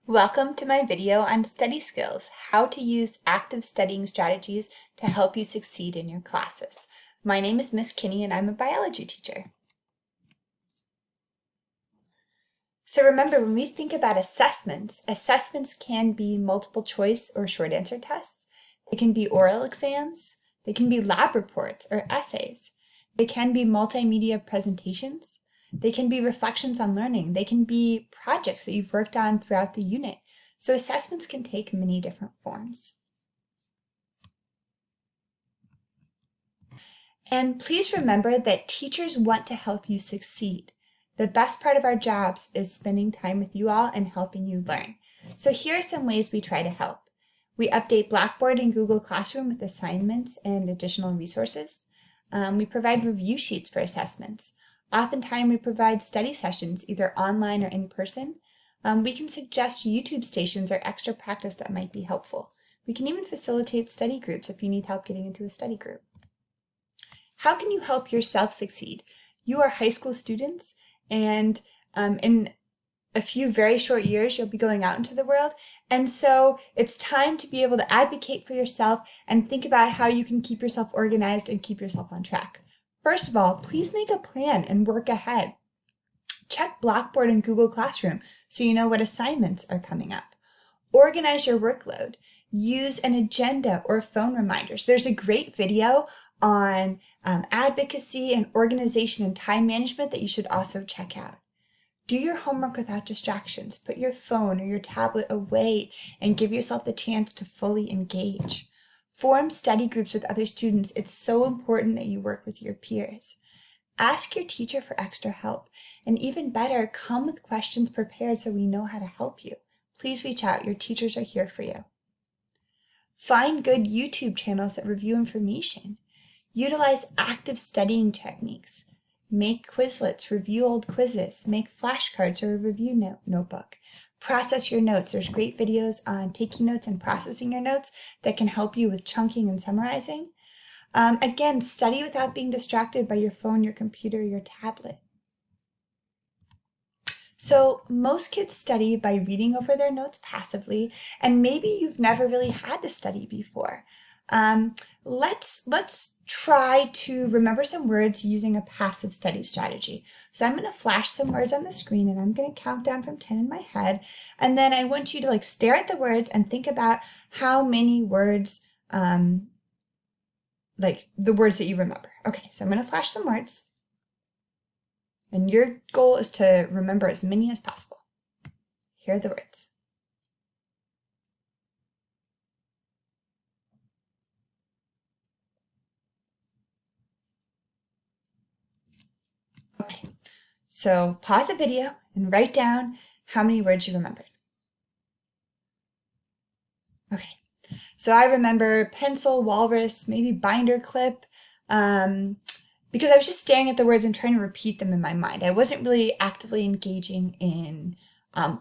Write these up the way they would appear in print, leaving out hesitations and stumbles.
Welcome to my video on study skills, how to use active studying strategies to help you succeed in your classes. My name is Miss Kinney and I'm a biology teacher. So remember, when we think about assessments can be multiple choice or short answer tests. They can be oral exams. They can be lab reports or essays. They can be multimedia presentations. They can be reflections on learning. They can be projects that you've worked on throughout the unit. So assessments can take many different forms. And please remember that teachers want to help you succeed. The best part of our jobs is spending time with you all and helping you learn. So here are some ways we try to help. We update Blackboard and Google Classroom with assignments and additional resources. We provide review sheets for assessments. Oftentimes we provide study sessions, either online or in person. We can suggest YouTube stations or extra practice that might be helpful. We can even facilitate study groups if you need help getting into a study group. How can you help yourself succeed? You are high school students, and in a few very short years, you'll be going out into the world. And so it's time to be able to advocate for yourself and think about how you can keep yourself organized and keep yourself on track. First of all, please make a plan and work ahead. Check Blackboard and Google Classroom so you know what assignments are coming up. Organize your workload. Use an agenda or phone reminders. There's a great video on advocacy and organization and time management that you should also check out. Do your homework without distractions. Put your phone or your tablet away and give yourself the chance to fully engage. Form study groups with other students. It's so important that you work with your peers. Ask your teacher for extra help. And even better, come with questions prepared so we know how to help you. Please reach out. Your teachers are here for you. Find good YouTube channels that review information. Utilize active studying techniques. Make Quizlets, review old quizzes, make flashcards or a review notebook. Process your notes. There's great videos on taking notes and processing your notes that can help you with chunking and summarizing. Again, study without being distracted by your phone, your computer, your tablet. So most kids study by reading over their notes passively, and maybe you've never really had to study before. Let's try to remember some words using a passive study strategy. So I'm going to flash some words on the screen and I'm going to count down from 10 in my head. And then I want you to stare at the words and think about how many words, the words that you remember. Okay, so I'm going to flash some words. And your goal is to remember as many as possible. Here are the words. Okay, so pause the video and write down how many words you remembered. Okay, so I remember pencil, walrus, maybe binder clip, because I was just staring at the words and trying to repeat them in my mind. I wasn't really actively engaging in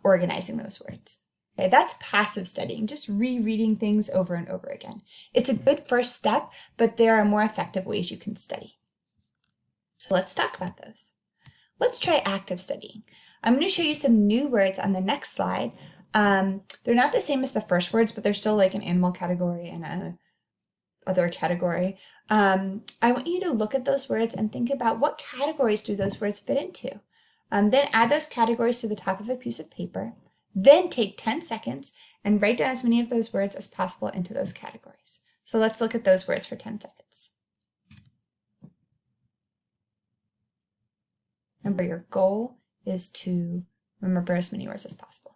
organizing those words. Okay, that's passive studying, just rereading things over and over again. It's a good first step, but there are more effective ways you can study. So let's talk about those. Let's try active studying. I'm going to show you some new words on the next slide. They're not the same as the first words, but they're still like an animal category and a other category. I want you to look at those words and think about what categories do those words fit into. Then add those categories to the top of a piece of paper. Then take 10 seconds and write down as many of those words as possible into those categories. So let's look at those words for 10 seconds. Remember, your goal is to remember as many words as possible.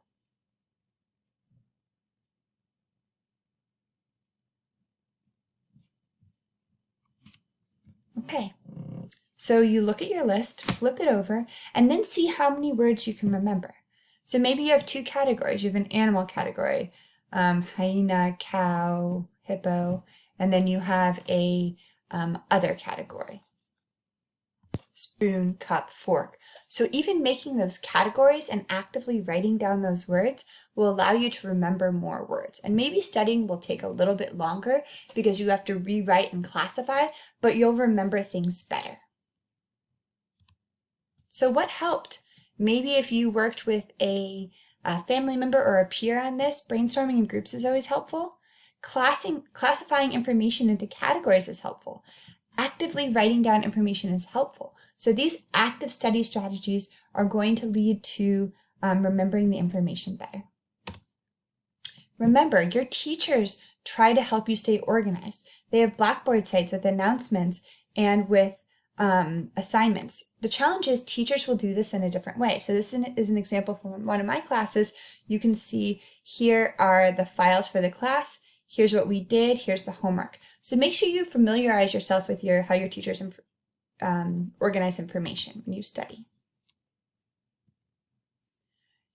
Okay, so you look at your list, flip it over, and then see how many words you can remember. So maybe you have two categories. You have an animal category, hyena, cow, hippo, and then you have a other category. Spoon, cup, fork. So even making those categories and actively writing down those words will allow you to remember more words. And maybe studying will take a little bit longer because you have to rewrite and classify, but you'll remember things better. So what helped? Maybe if you worked with a a family member or a peer on this, brainstorming in groups is always helpful. Classifying information into categories is helpful. Actively writing down information is helpful. So these active study strategies are going to lead to remembering the information better. Remember, your teachers try to help you stay organized. They have Blackboard sites with announcements and with assignments. The challenge is teachers will do this in a different way. So this is an example from one of my classes. You can see here are the files for the class. Here's what we did. Here's the homework. So make sure you familiarize yourself with how your teachers organize information when you study.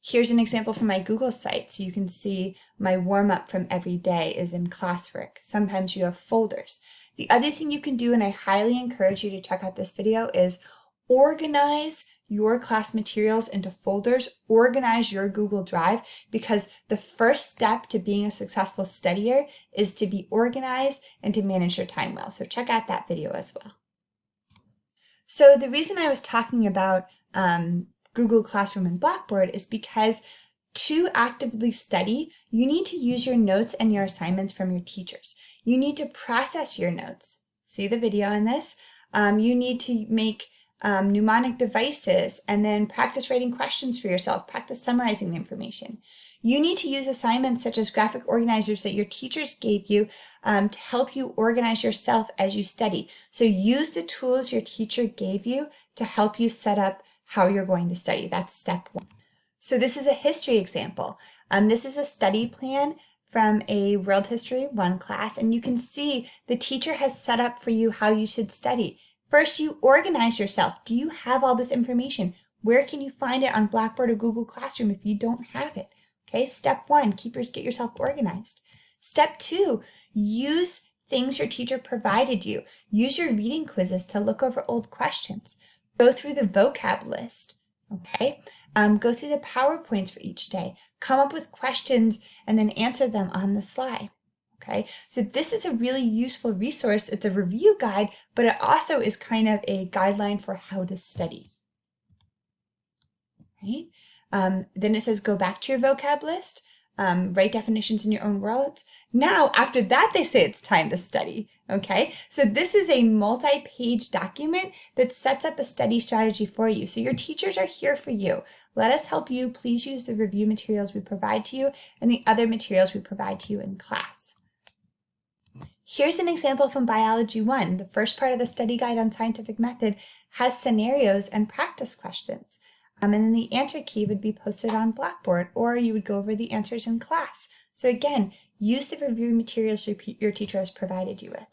Here's an example from my Google site. So you can see my warm-up from every day is in classwork. Sometimes you have folders. The other thing you can do, and I highly encourage you to check out this video, is organize your class materials into folders, organize your Google Drive, because the first step to being a successful studier is to be organized and to manage your time well. So check out that video as well. So the reason I was talking about Google Classroom and Blackboard is because to actively study, you need to use your notes and your assignments from your teachers. You need to process your notes. See the video on this? You need to make mnemonic devices and then practice writing questions for yourself, practice summarizing the information. You need to use assignments such as graphic organizers that your teachers gave you to help you organize yourself as you study. So use the tools your teacher gave you to help you set up how you're going to study. That's step one. So this is a history example. This is a study plan from a World History 1 class, and you can see the teacher has set up for you how you should study. First, you organize yourself. Do you have all this information? Where can you find it on Blackboard or Google Classroom if you don't have it? Okay, step one, get yourself organized. Step two, use things your teacher provided you. Use your reading quizzes to look over old questions. Go through the vocab list, okay? Go through the PowerPoints for each day. Come up with questions and then answer them on the slide, okay? So this is a really useful resource. It's a review guide, but it also is kind of a guideline for how to study, right? Then it says go back to your vocab list, write definitions in your own words. Now, after that, they say it's time to study, okay? So this is a multi-page document that sets up a study strategy for you. So your teachers are here for you. Let us help you. Please use the review materials we provide to you and the other materials we provide to you in class. Here's an example from Biology 1. The first part of the study guide on scientific method has scenarios and practice questions. And then the answer key would be posted on Blackboard, or you would go over the answers in class. So again, use the review materials your teacher has provided you with.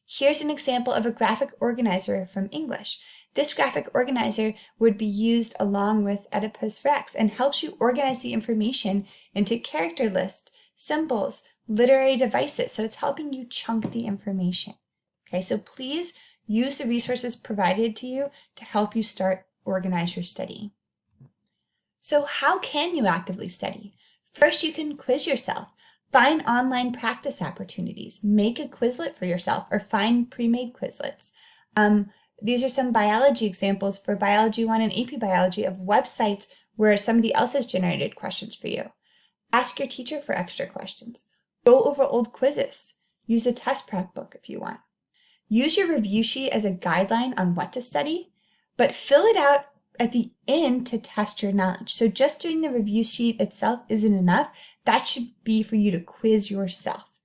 Here's an example of a graphic organizer from English. This graphic organizer would be used along with Oedipus Rex and helps you organize the information into character lists, symbols, literary devices. So it's helping you chunk the information. Okay, so please use the resources provided to you to help you organize your study. So how can you actively study? First, you can quiz yourself. Find online practice opportunities. Make a Quizlet for yourself or find pre-made Quizlets. These are some biology examples for Biology 1 and AP Biology of websites where somebody else has generated questions for you. Ask your teacher for extra questions. Go over old quizzes. Use a test prep book if you want. Use your review sheet as a guideline on what to study, but fill it out at the end to test your knowledge. So just doing the review sheet itself isn't enough. That should be for you to quiz yourself,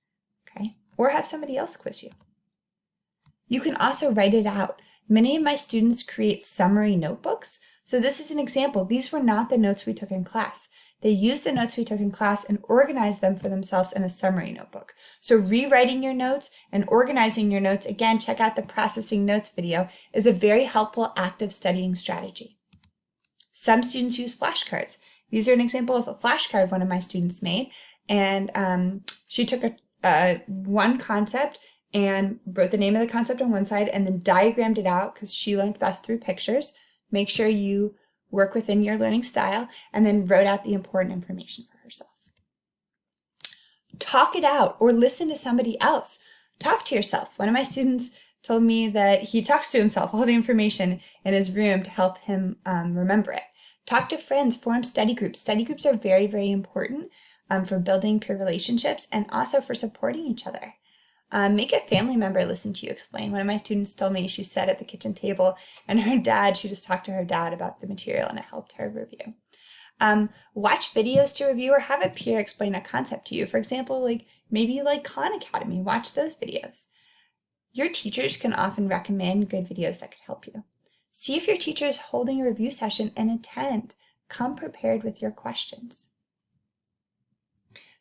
okay? Or have somebody else quiz you. You can also write it out. Many of my students create summary notebooks. So this is an example. These were not the notes we took in class. They used the notes we took in class and organized them for themselves in a summary notebook. So rewriting your notes and organizing your notes, again, check out the processing notes video, is a very helpful active studying strategy. Some students use flashcards. These are an example of a flashcard one of my students made. And she took one concept and wrote the name of the concept on one side and then diagrammed it out because she learned best through pictures. Make sure you work within your learning style, and then wrote out the important information for herself. Talk it out or listen to somebody else. Talk to yourself. One of my students told me that he talks to himself, all the information in his room to help him remember it. Talk to friends, form study groups. Study groups are very, very important for building peer relationships and also for supporting each other. Make a family member listen to you explain. One of my students told me she sat at the kitchen table and she just talked to her dad about the material and it helped her review. Watch videos to review or have a peer explain a concept to you. For example, maybe you like Khan Academy, watch those videos. Your teachers can often recommend good videos that could help you. See if your teacher is holding a review session and attend. Come prepared with your questions.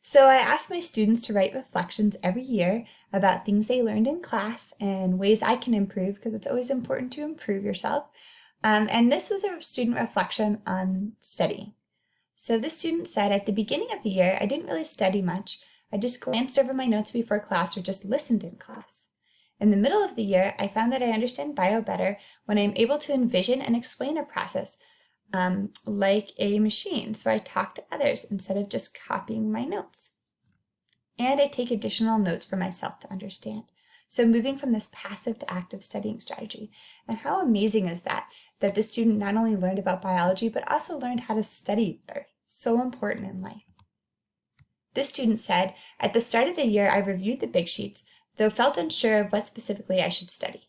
So I ask my students to write reflections every year about things they learned in class and ways I can improve, because it's always important to improve yourself. And this was a student reflection on studying. So this student said, at the beginning of the year, I didn't really study much. I just glanced over my notes before class or just listened in class. In the middle of the year, I found that I understand bio better when I'm able to envision and explain a process like a machine. So I talk to others instead of just copying my notes. And I take additional notes for myself to understand. So moving from this passive to active studying strategy. And how amazing is that the student not only learned about biology, but also learned how to study better. So important in life. This student said, at the start of the year, I reviewed the big sheets, though felt unsure of what specifically I should study.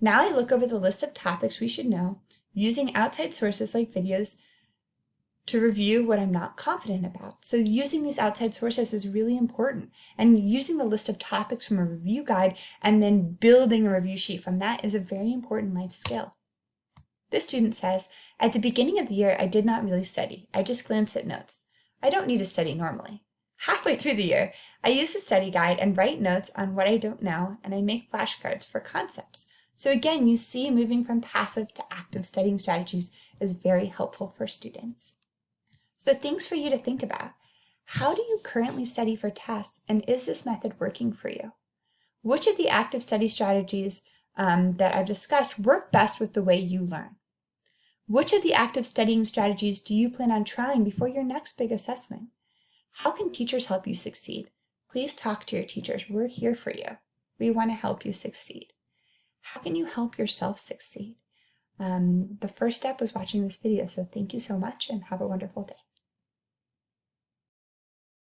Now I look over the list of topics we should know, using outside sources like videos to review what I'm not confident about. So using these outside sources is really important. And using the list of topics from a review guide and then building a review sheet from that is a very important life skill. This student says, at the beginning of the year, I did not really study. I just glanced at notes. I don't need to study normally. Halfway through the year, I use the study guide and write notes on what I don't know, and I make flashcards for concepts. So again, you see, moving from passive to active studying strategies is very helpful for students. So things for you to think about. How do you currently study for tests, and is this method working for you? Which of the active study strategies that I've discussed work best with the way you learn? Which of the active studying strategies do you plan on trying before your next big assessment? How can teachers help you succeed? Please talk to your teachers. We're here for you. We want to help you succeed. How can you help yourself succeed? The first step was watching this video, so thank you so much and have a wonderful day.